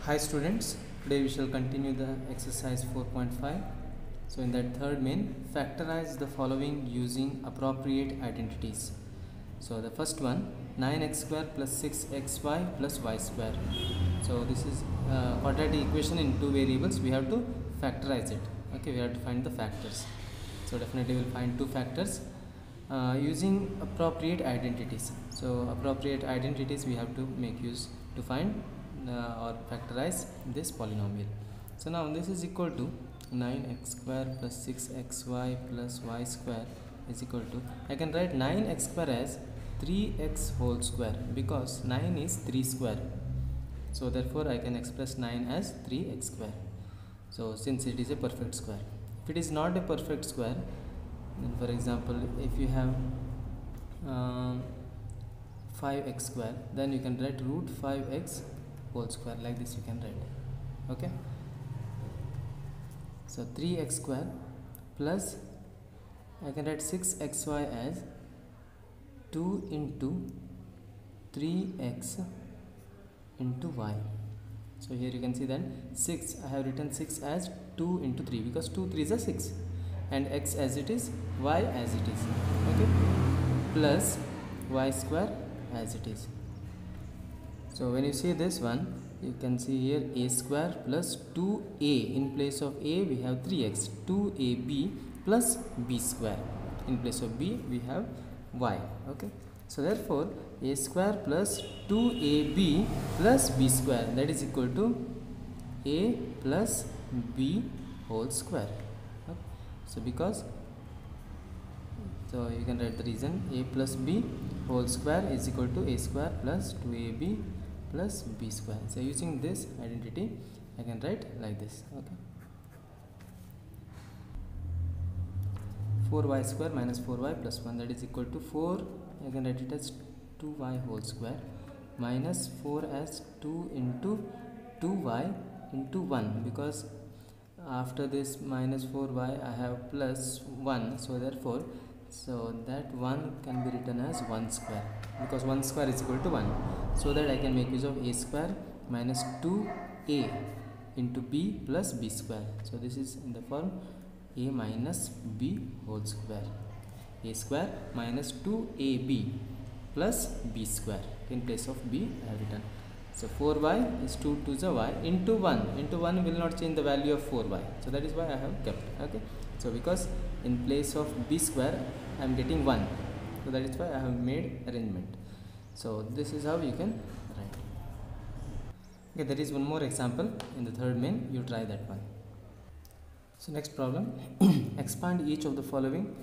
Hi students, today we shall continue the exercise 4.5. So in that third main, factorize the following using appropriate identities. So the first one, 9x square plus 6xy plus y square. So this is quadratic equation in two variables. We have to factorize it. Okay, we have to find the factors. So definitely we will find two factors using appropriate identities. So appropriate identities we have to make use to find or factorize this polynomial. So now this is equal to 9x square plus 6xy plus y square is equal to, I can write 9x square as 3x whole square because 9 is 3 square. So therefore I can express 9 as 3x square. So since it is a perfect square. If it is not a perfect square, then for example if you have 5x square, then you can write root 5x whole square, like this you can write. Okay, so 3x square plus I can write 6xy as 2 into 3x into y. So here you can see that 6, I have written 6 as 2 into 3 because 2 3s are 6 and x as it is, y as it is. Okay, plus y square as it is. So when you see this one, you can see here a square plus 2a. In place of a we have 3x, 2ab plus b square. In place of b we have y. Okay, so therefore a square plus 2ab plus b square, that is equal to a plus b whole square. Okay. So because, so you can write the reason, a plus b whole square is equal to a square plus 2ab plus b square. So using this identity I can write like this. Okay, 4y square minus 4y plus 1, that is equal to 4, I can write it as 2y whole square minus 4 as 2 into 2y into 1, because after this minus 4y I have plus 1, so therefore that 1 can be written as 1 square because 1 square is equal to 1. So that I can make use of a square minus 2a into b plus b square. So this is in the form a minus b whole square. A square minus 2ab plus b square. In place of b I have written. So 4y is 2 to the y into 1. Into 1 will not change the value of 4y. So that is why I have kept. Okay. So because in place of b square I am getting 1. So that is why I have made arrangement. So this is how you can write. Okay, there is one more example in the third main. You try that one. So next problem, expand each of the following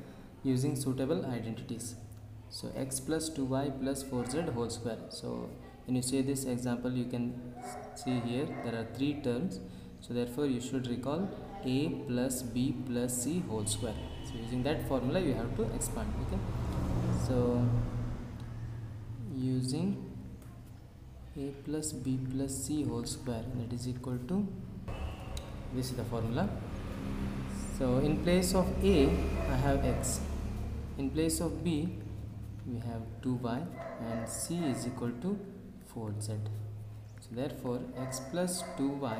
using suitable identities. So x plus 2y plus 4z whole square. So when you say this example, you can see here there are 3 terms. So therefore you should recall a plus b plus c whole square. So using that formula you have to expand. Okay, so using a plus b plus c whole square, that is equal to, this is the formula. So in place of a I have x, in place of b we have 2y and c is equal to 4z. So therefore x plus 2y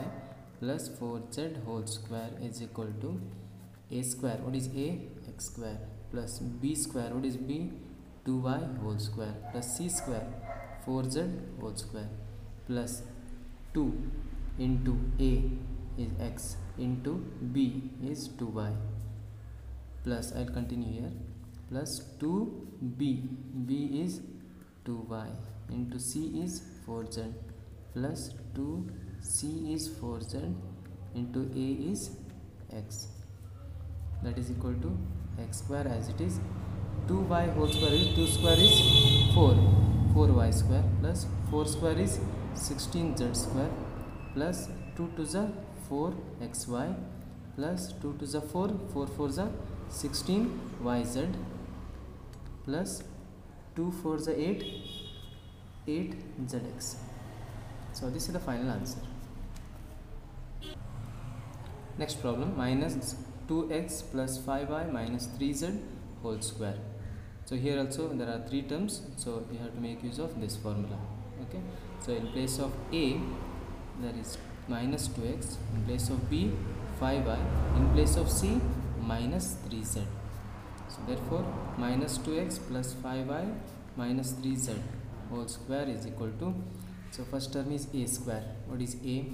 plus 4z whole square is equal to a square, what is a, x square, plus b square, what is b, 2y whole square, plus c square, 4z whole square, plus 2 into a is x into b is 2y, plus I'll continue here, plus 2b, b is 2y, into c is 4z, plus 2c is 4z, into a is x, that is equal to x square as it is, 2y whole square is 2 square is 4, 4y square, plus 4 square is 16z square, plus 2 to the 4xy, plus 2 to the 4, 4 4 the 16yz, plus 2 4 the 8, 8zx. So this is the final answer. Next problem, minus 2x plus 5y minus 3z whole square. So here also there are 3 terms, so you have to make use of this formula. Okay, so in place of a there is minus 2x, in place of b 5y, in place of c minus 3z. So therefore minus 2x plus 5y minus 3z whole square is equal to, so first term is a square. What is a?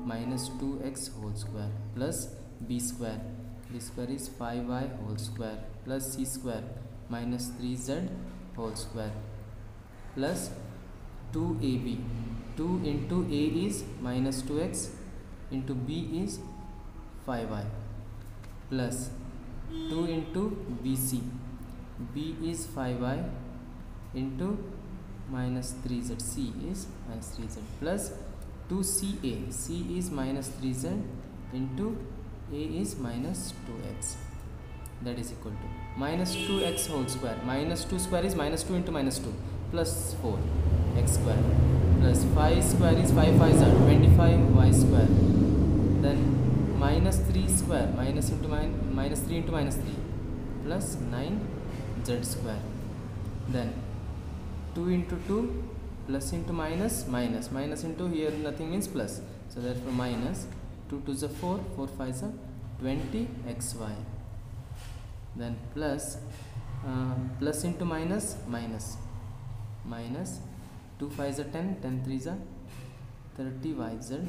Minus 2x whole square plus b square. B square is 5y whole square plus c square minus 3z whole square plus 2ab. 2 into a is minus 2x into b is 5y plus 2 into bc. b is 5y into minus 3z. c is minus 3z plus 2ca. c is minus 3z into a is minus 2x. That is equal to minus 2x whole square. Minus 2 square is minus 2 into minus 2 plus 4 x square plus 5 square is 5 5s are 25 y square. Then minus 3 square, minus into minus 3 into minus 3 plus 9 z square. Then 2 into 2 plus into minus, minus, minus into, here nothing means plus, so therefore minus 2 to the 4, 4 5s are 20 xy. Then plus plus into minus, minus, minus 2 5s are 10, 10 3s are 30 yz.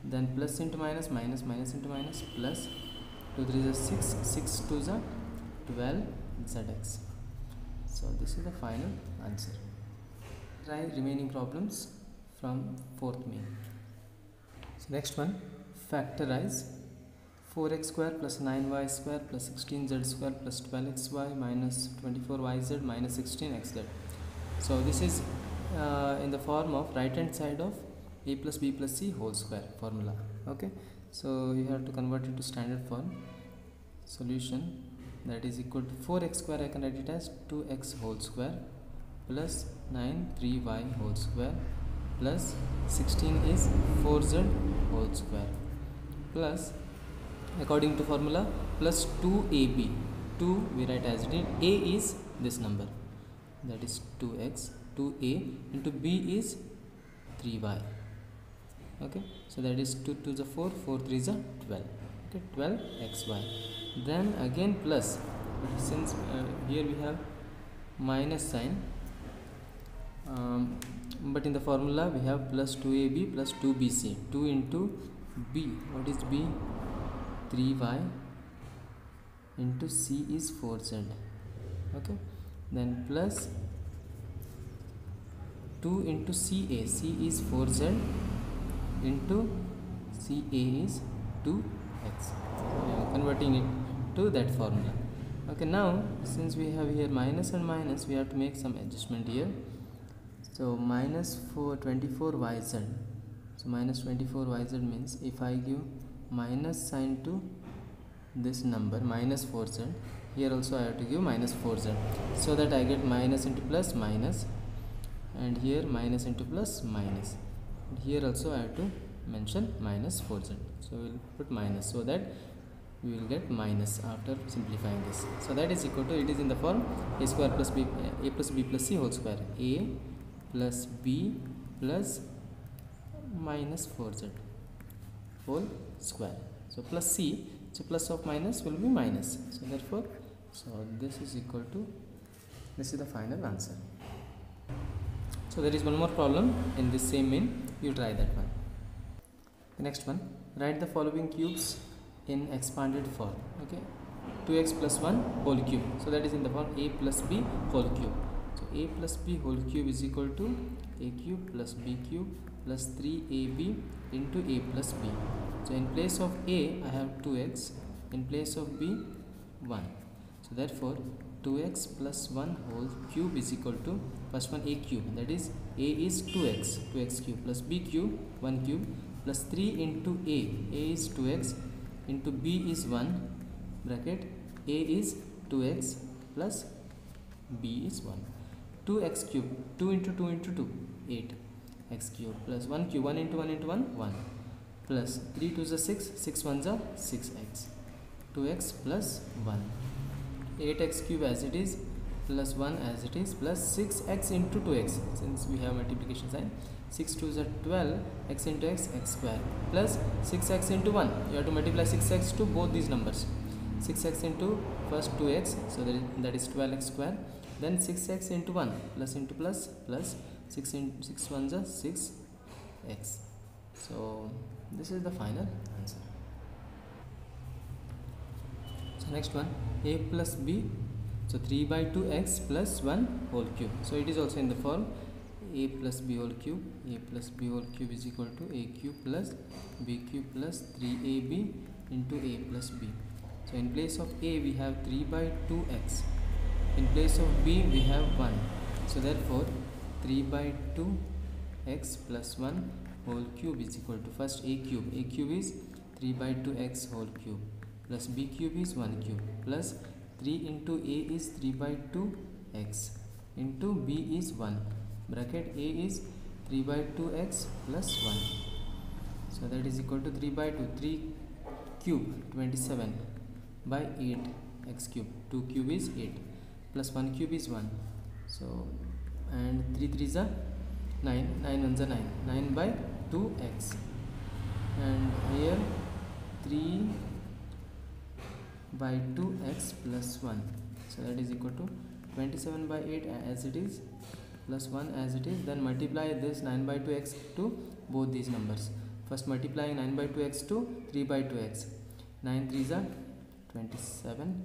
Then plus into minus, minus, minus into minus, plus 2 3s are 6, 6 2s are 12 zx. So this is the final answer. Try remaining problems from 4th main. So next one, factorize 4x square plus 9y square plus 16z square plus 12xy minus 24yz minus 16xz. So this is in the form of right hand side of a plus b plus c whole square formula. Okay, so you have to convert it to standard form. Solution, that is equal to 4x square, I can write it as 2x whole square plus 9 3y whole square plus 16 is 4z whole square plus, according to formula, plus 2ab. 2 we write as it is, a is this number, that is 2x, 2a into b is 3y. Okay, so that is 2 to the 4, 4 3 is a 12. Okay, 12 xy. Then again plus, but since here we have minus sign, but in the formula we have plus 2ab plus 2bc. 2 into b, what is b? 3y into c is 4z. Okay, then plus 2 into ca. c is 4z into ca is 2x. I am converting it to that formula. Okay, now since we have here minus and minus, we have to make some adjustment here. So minus 24yz. So minus 24yz means if I give minus sign to this number minus 4z, here also I have to give minus 4z, so that I get minus into plus minus, and here minus into plus minus, and here also I have to mention minus 4z. So we will put minus, so that we will get minus after simplifying this. So that is equal to, it is in the form a square plus b, a plus b plus c whole square, a plus b plus minus 4z whole square. So plus c, so plus of minus will be minus. So therefore, so this is equal to, this is the final answer. So there is one more problem in this same main, you try that one. The next one, write the following cubes in expanded form. Okay, 2x plus 1 whole cube. So that is in the form a plus b whole cube. So a plus b whole cube is equal to a cube plus b cube plus 3ab into a plus b. So in place of a I have 2x, in place of b 1. So therefore 2x plus 1 whole cube is equal to, first one a cube, that is a is 2x, 2x cube plus b cube 1 cube plus 3 into a is 2x into b is 1 bracket, a is 2x plus b is 1. 2x cube, 2 into 2 into 2, 8 x cube plus 1 cube, 1 into 1 into 1, 1 plus 3 to the 6, 6 1s are 6x, 2x plus 1, 8x cube as it is, plus 1 as it is plus 6x into 2x, since we have multiplication sign. 6 2 is 12, x into x, x square, plus 6x into 1. You have to multiply 6x to both these numbers. 6x into first 2x, so that is 12x square. Then 6x into 1, plus into plus, plus 6 into 6 1s are 6x. So this is the final answer. So next one, a plus b. So 3 by 2x plus 1 whole cube. So it is also in the form a plus b whole cube. A plus b whole cube is equal to a cube plus b cube plus 3ab into a plus b. So in place of a we have 3 by 2x. In place of b we have 1. So therefore 3 by 2x plus 1 whole cube is equal to, first a cube. A cube is 3 by 2x whole cube plus b cube is 1 cube plus 3 into a is 3 by 2x into b is 1. Bracket a is 3 by 2x plus 1. So that is equal to 3 by 2. 3 cube 27 by 8 x cube. 2 cube is 8 plus 1 cube is 1. So and 3 3s are 9. 9 1s are 9. 9 by 2x. And here 3 by 2x plus 1. So that is equal to 27 by 8 as it is plus 1 as it is. Then multiply this 9 by 2x to both these numbers. First multiplying 9 by 2x to 3 by 2x. 9 3s are 27.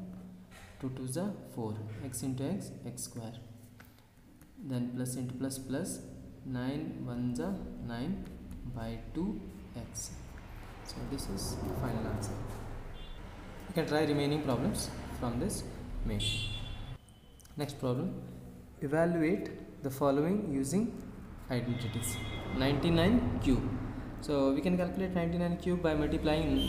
2 2s are 4. X into x, x square. Then plus into plus plus 9 1s are 9 by 2x. So this is the final answer. You can try remaining problems from this maze. Next problem, evaluate the following using identities. 99 cube. So we can calculate 99 cube by multiplying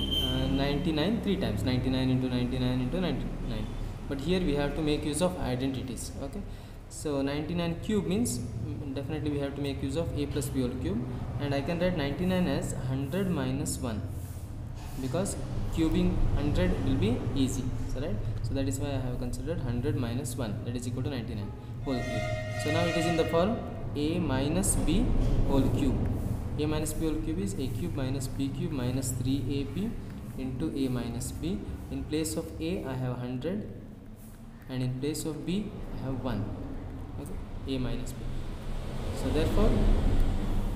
99 3 times. 99 into 99 into 99. But here we have to make use of identities. Okay. So 99 cube means definitely we have to make use of a plus b whole cube, and I can write 99 as 100 minus 1 because cubing 100 will be easy. So right, so that is why I have considered 100 minus 1, that is equal to 99 whole cube. So now it is in the form a minus b whole cube. A minus b whole cube is a cube minus b cube minus 3ab into a minus b. In place of a I have 100 and in place of b I have 1. Okay, a minus b. So therefore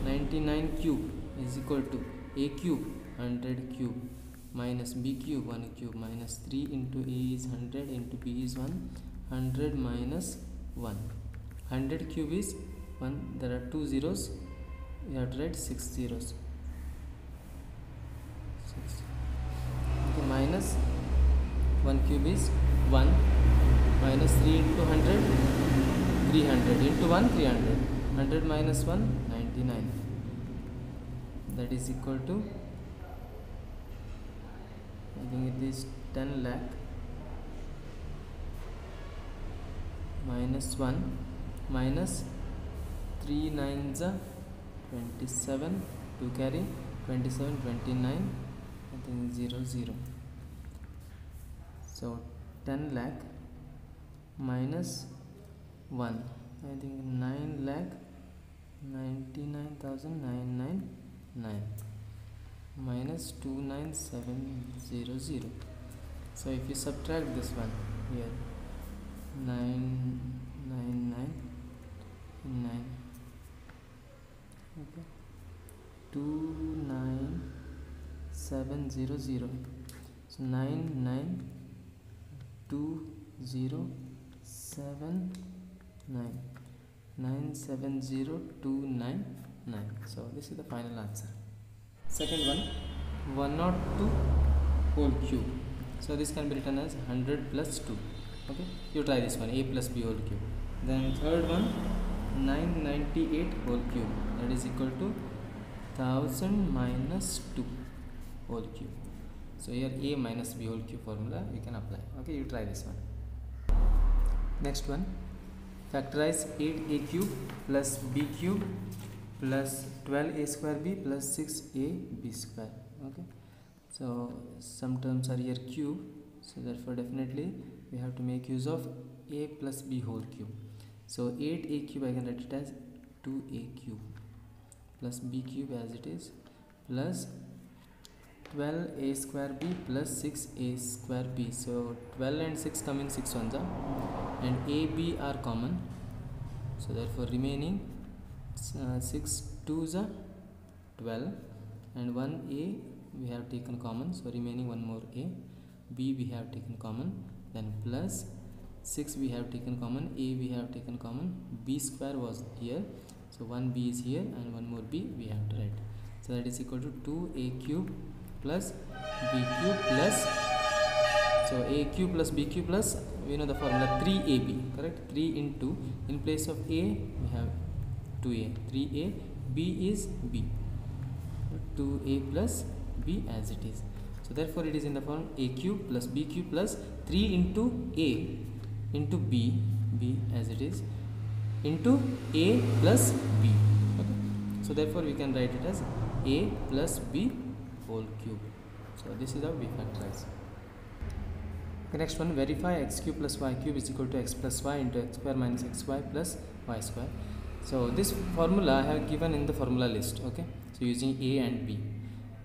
99 cube is equal to a cube 100 cube minus b cube 1 cube minus 3 into a is 100 into b is 1. 100 minus 1. 100 cube is 1. There are 2 zeros. You have to write 6 zeros. 6. Okay, minus 1 cube is 1 minus 3 into 100 300 into 1 300. 100 minus 1 99. That is equal to, I think it is 10 lakh minus 1 minus 3 9s are 27, 2 carry 27 29, I think 0 0. So 10 lakh minus 1, I think 9 lakh 99,999 minus 29700. So if you subtract this one here, 999, okay, 29700. So 9920799 970299. So this is the final answer. Second one, 102 whole cube. So this can be written as 100 plus 2. Okay, you try this one, a plus b whole cube. Then third one, 998 whole cube, that is equal to 1000 minus 2 whole cube. So here a minus b whole cube formula you can apply. Okay, you try this one. Next one, factorize 8a cube plus b cube plus 12a square b plus 6a b square. Okay, so some terms are here cube, so therefore definitely we have to make use of a plus b whole cube. So 8a cube I can write it as 2a cube plus b cube as it is plus 12a square b plus 6a square b. So 12 and 6 coming 6 ones are, and a b are common. So therefore remaining 6 2s are 12 and 1a we have taken common, so remaining one more a. B we have taken common, then plus 6 we have taken common, a we have taken common, b square was here, so one b is here and one more b we have to write. So that is equal to 2a cube plus b cube plus, so a cube plus b cube plus, we know the formula 3ab, correct? 3 into, in place of a we have 2a, 3a, b is b, 2a plus b as it is. So therefore it is in the form a cube plus b cube plus 3 into a into b, b as it is, into a plus b. Okay. So therefore we can write it as a plus b whole cube. So this is how we factorize. The next one, verify x cube plus y cube is equal to x plus y into x square minus xy plus y square. So this formula I have given in the formula list. Okay, so using a and b.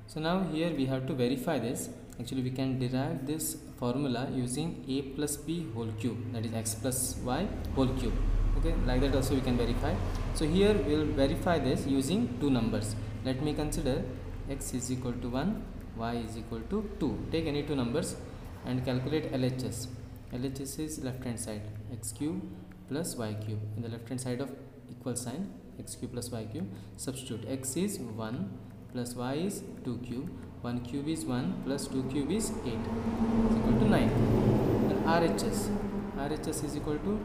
So now here we have to verify this. Actually we can derive this formula using a plus b whole cube, that is x plus y whole cube. Okay, like that also we can verify. So here we will verify this using two numbers. Let me consider x is equal to 1, y is equal to 2. Take any two numbers and calculate LHS. LHS is left hand side, x cube plus y cube. In the left hand side of equal sign, x cube plus y cube, substitute x is 1 plus y is 2 cube, 1 cube is 1 plus 2 cube is 8, is equal to 9. And RHS is equal to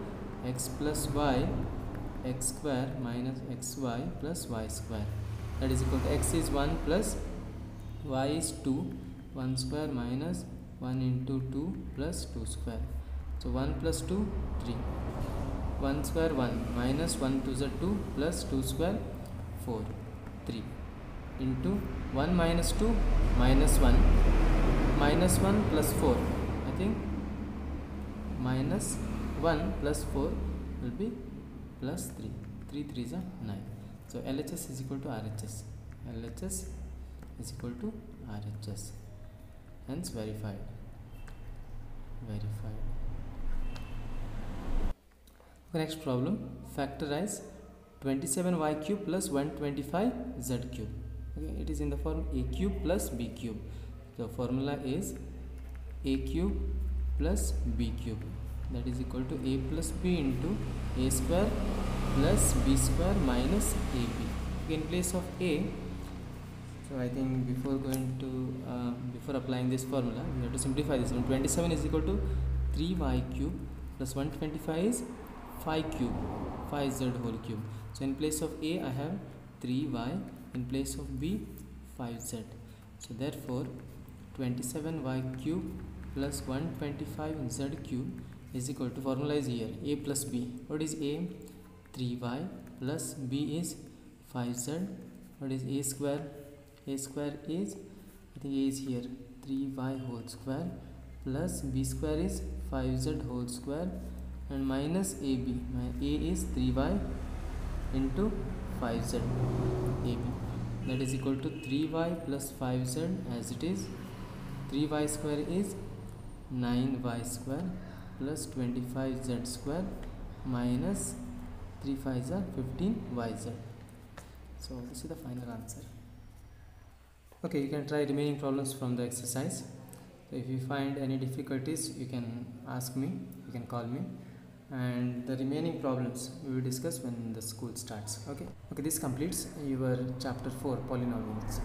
x plus y, x square minus xy plus y square, that is equal to x is 1 plus y is 2, 1 square minus 1 into 2 plus 2 square. So 1 plus 2, 3, 1 square 1 minus 1 to the 2 plus 2 square 4, 3 into 1 minus 2 minus 1 plus 4, I think minus 1 plus 4 will be plus 3, 3 3s are 9. So LHS is equal to RHS, LHS is equal to RHS, hence verified. The next problem, factorize 27y cube plus 125z cube. Okay, it is in the form a cube plus b cube. The formula is a cube plus b cube, that is equal to a plus b into a square plus b square minus ab. In place of a, so I think before applying this formula we have to simplify this one. 27 is equal to 3y cube plus 125 is 5 cube, 5z whole cube. So in place of a I have 3y, in place of b 5z. So therefore 27y cube plus 125z cube is equal to, formula is here, a plus b. What is a? 3y plus b is 5z. What is a square? A square is, I think a is here, 3y whole square plus b square is 5z whole square and minus ab. A is 3y into 5z ab, that is equal to 3y plus 5z as it is. 3y square is 9y square plus 25z square minus 3 5s are 15yz. So this is the final answer. Okay, you can try remaining problems from the exercise. So if you find any difficulties, you can ask me, you can call me, and the remaining problems we will discuss when the school starts. Okay, this completes your chapter 4, polynomials.